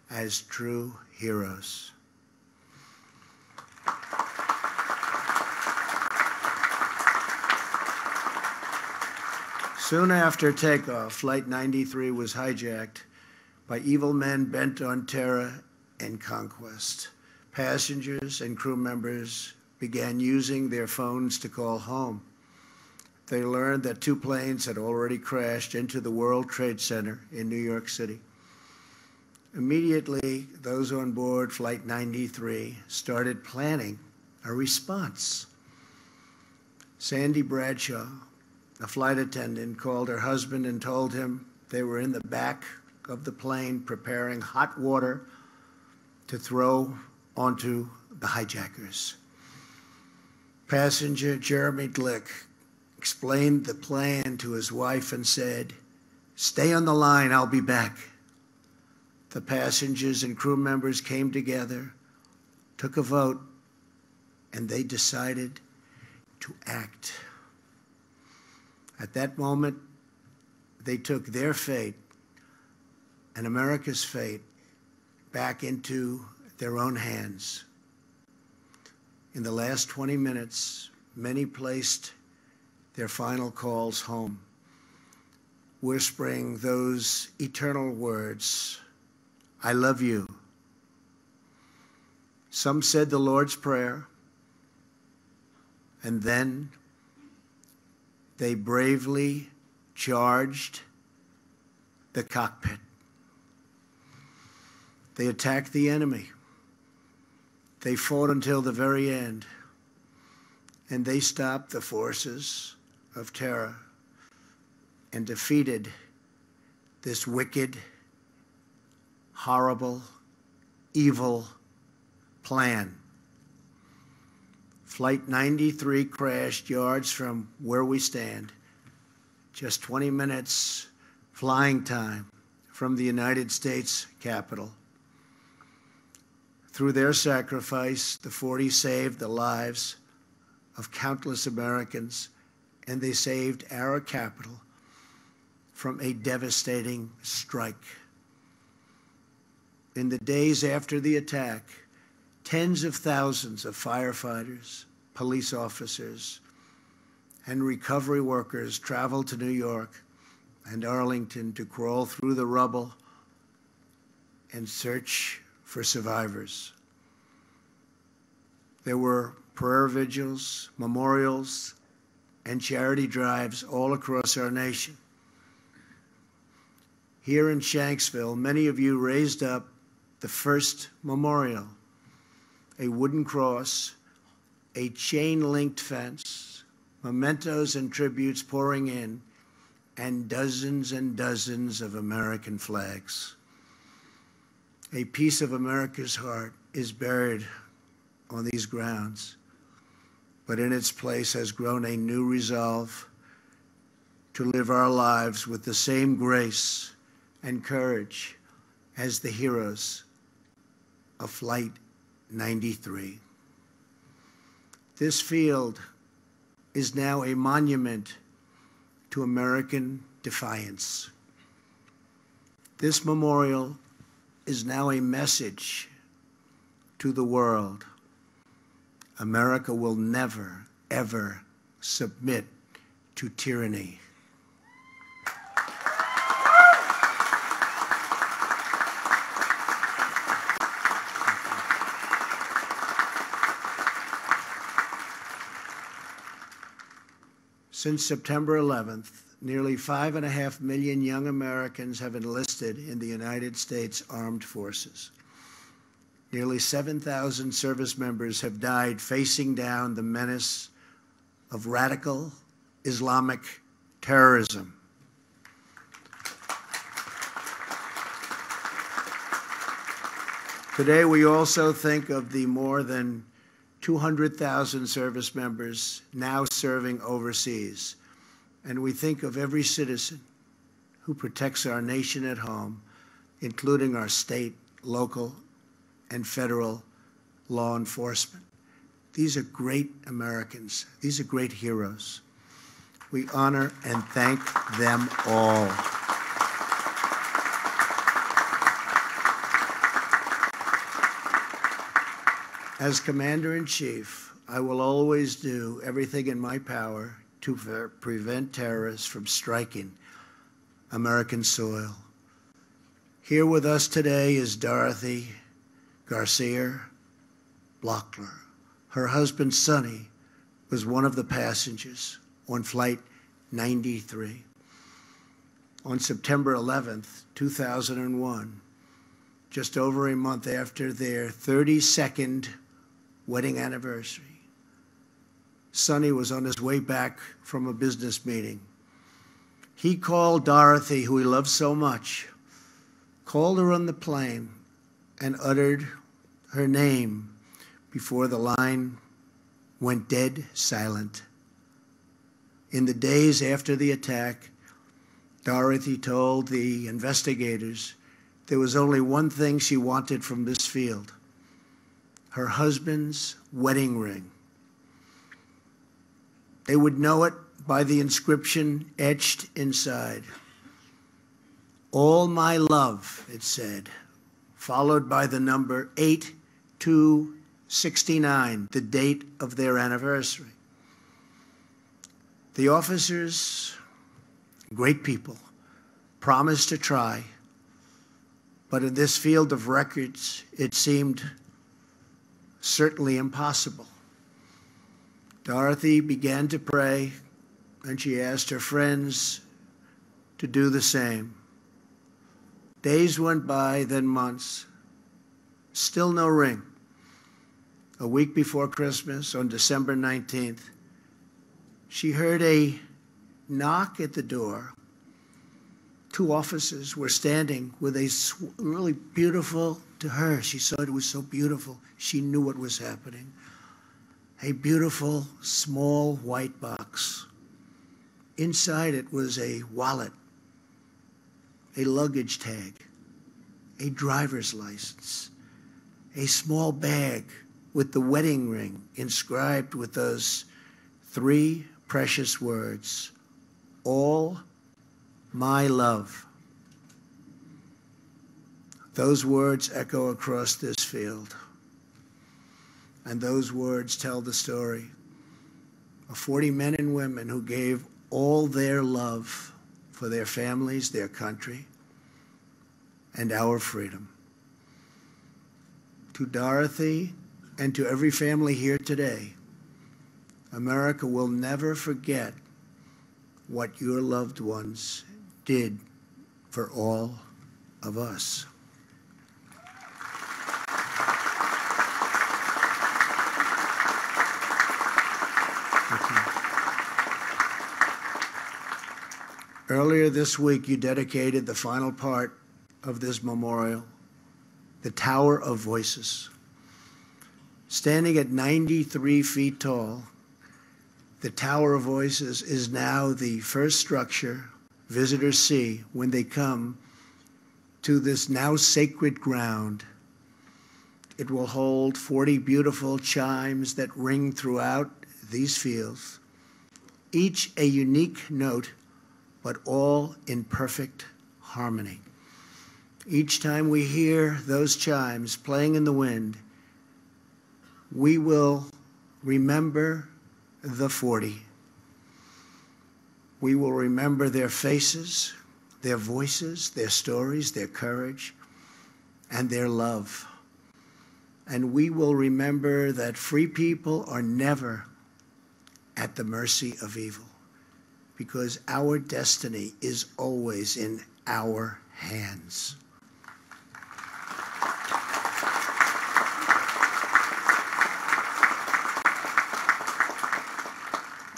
as true heroes. Soon after takeoff, Flight 93 was hijacked by evil men bent on terror and conquest. Passengers and crew members began using their phones to call home. They learned that 2 planes had already crashed into the World Trade Center in New York City. Immediately, those on board Flight 93 started planning a response. Sandy Bradshaw, a flight attendant, called her husband and told him they were in the back of the plane preparing hot water to throw onto the hijackers. Passenger Jeremy Glick explained the plan to his wife and said, "Stay on the line, I'll be back." The passengers and crew members came together, took a vote, and they decided to act. At that moment, they took their fate and America's fate back into their own hands. In the last 20 minutes, many placed their final calls home, whispering those eternal words, "I love you." Some said the Lord's Prayer, and then they bravely charged the cockpit. They attacked the enemy. They fought until the very end, and they stopped the forces of terror and defeated this wicked, horrible, evil plan. Flight 93 crashed yards from where we stand, just 20 minutes flying time from the United States Capitol. Through their sacrifice, the 40 saved the lives of countless Americans, and they saved our capital from a devastating strike. In the days after the attack, tens of thousands of firefighters, police officers, and recovery workers traveled to New York and Arlington to crawl through the rubble and search for survivors. There were prayer vigils, memorials, and charity drives all across our nation. Here in Shanksville, many of you raised up the first memorial, a wooden cross, a chain-linked fence, mementos and tributes pouring in, and dozens of American flags. A piece of America's heart is buried on these grounds, but in its place has grown a new resolve to live our lives with the same grace and courage as the heroes of Flight 93. This field is now a monument to American defiance. This memorial is now a message to the world. America will never, ever submit to tyranny. Since September 11th, nearly 5.5 million young Americans have enlisted in the United States Armed Forces. Nearly 7,000 service members have died facing down the menace of radical Islamic terrorism. Today, we also think of the more than 200,000 service members now serving overseas. And we think of every citizen who protects our nation at home, including our state, local, and federal law enforcement. These are great Americans. These are great heroes. We honor and thank them all. As Commander-in-Chief, I will always do everything in my power to prevent terrorists from striking American soil. Here with us today is Dorothy Garcia Lockland. Her husband, Sonny, was one of the passengers on Flight 93. On September 11th, 2001, just over a month after their 32nd wedding anniversary, Sonny was on his way back from a business meeting. He called Dorothy, who he loved so much, called her on the plane and uttered her name before the line went dead silent. In the days after the attack, Dorothy told the investigators there was only one thing she wanted from this field: her husband's wedding ring. They would know it by the inscription etched inside. "All my love," it said, followed by the number 8269, the date of their anniversary. The officers, great people, promised to try, but in this field of records, it seemed certainly impossible. Dorothy began to pray, and she asked her friends to do the same. Days went by, then months. Still no ring. A week before Christmas, on December 19th, she heard a knock at the door. Two officers were standing with a really beautiful, to her, she saw it was so beautiful, she knew what was happening. A beautiful, small white box. Inside it was a wallet, a luggage tag, a driver's license, a small bag with the wedding ring inscribed with those three precious words: "All my love." Those words echo across this field. And those words tell the story of 40 men and women who gave all their love for their families, their country, and our freedom. To Dorothy and to every family here today, America will never forget what your loved ones did for all of us. Earlier this week, you dedicated the final part of this memorial, the Tower of Voices. Standing at 93 feet tall, the Tower of Voices is now the first structure visitors see when they come to this now sacred ground. It will hold 40 beautiful chimes that ring throughout these fields, each a unique note, but all in perfect harmony. Each time we hear those chimes playing in the wind, we will remember the 40. We will remember their faces, their voices, their stories, their courage, and their love. And we will remember that free people are never at the mercy of evil. because our destiny is always in our hands.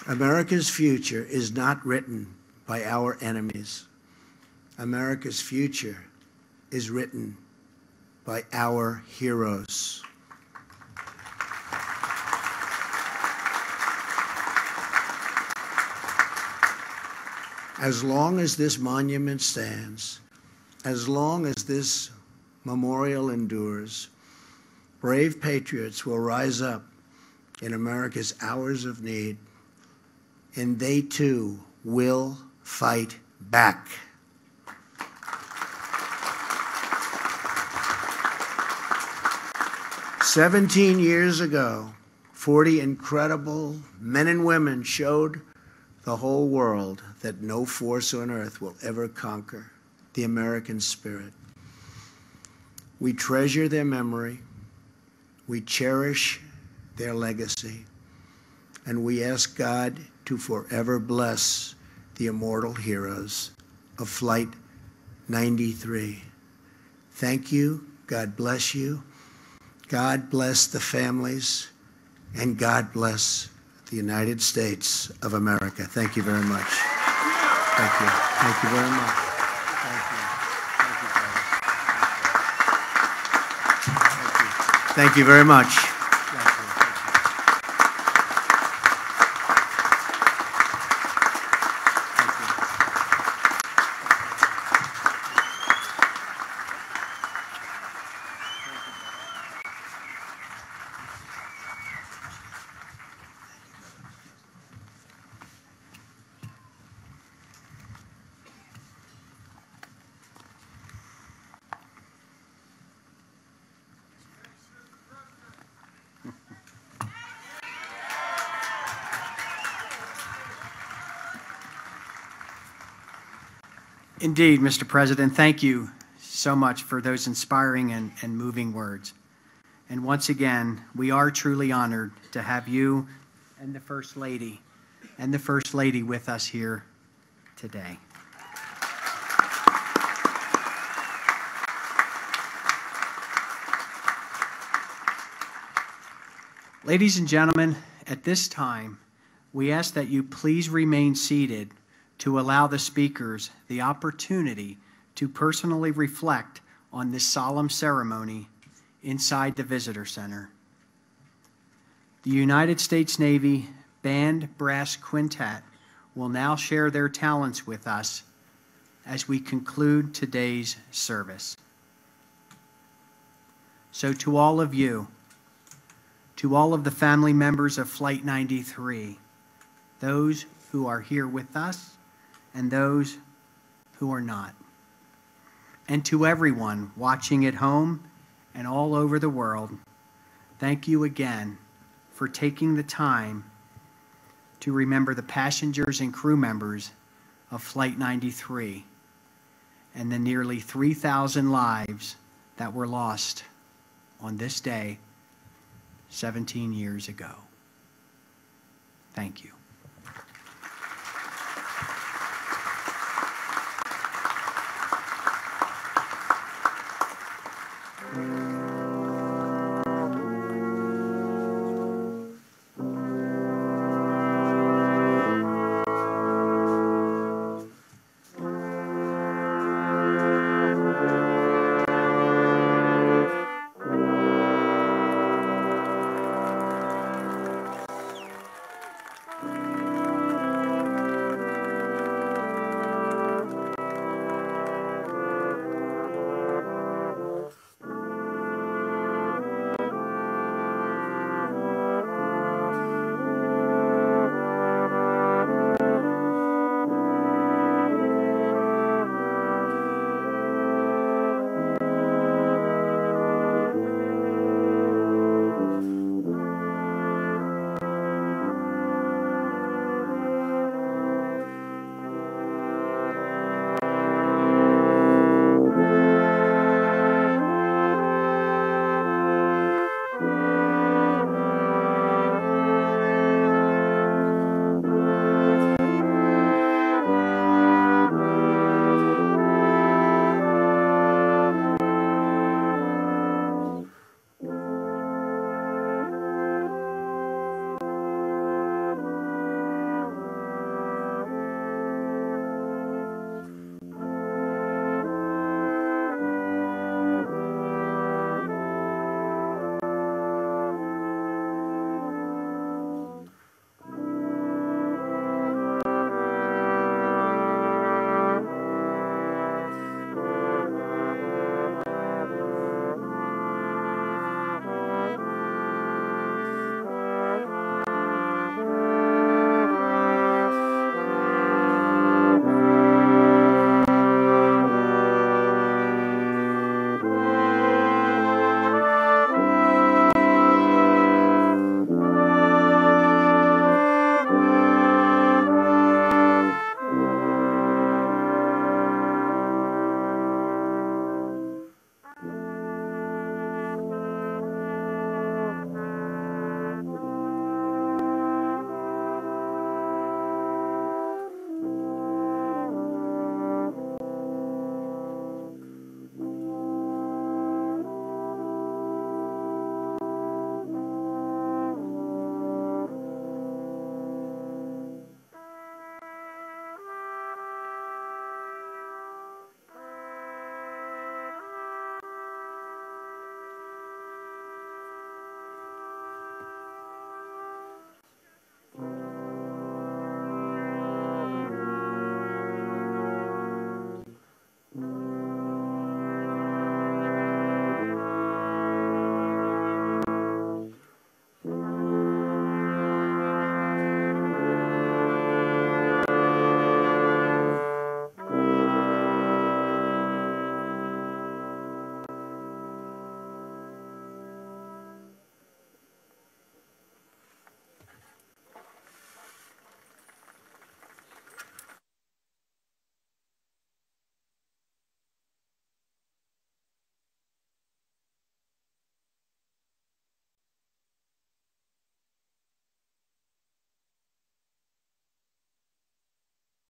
America's future is not written by our enemies. America's future is written by our heroes. As long as this monument stands, as long as this memorial endures, brave patriots will rise up in America's hours of need, and they too will fight back. "17 years ago, 40 incredible men and women showed the whole world that no force on earth will ever conquer the American spirit. We treasure their memory, we cherish their legacy, and we ask God to forever bless the immortal heroes of Flight 93. Thank you. God bless you. God bless the families, and God bless the United States of America. Thank you very much. Thank you. Thank you very much. Thank you. Thank you, brother. Thank you. Thank you very much. Thank you. Indeed, Mr. President, thank you so much for those inspiring and moving words. And once again, we are truly honored to have you and the First Lady with us here today. Ladies and gentlemen, at this time, we ask that you please remain seated to allow the speakers the opportunity to personally reflect on this solemn ceremony inside the Visitor Center. The United States Navy Band Brass Quintet will now share their talents with us as we conclude today's service. So to all of you, to all of the family members of Flight 93, those who are here with us and those who are not, and to everyone watching at home and all over the world, thank you again for taking the time to remember the passengers and crew members of Flight 93 and the nearly 3,000 lives that were lost on this day 17 years ago. Thank you.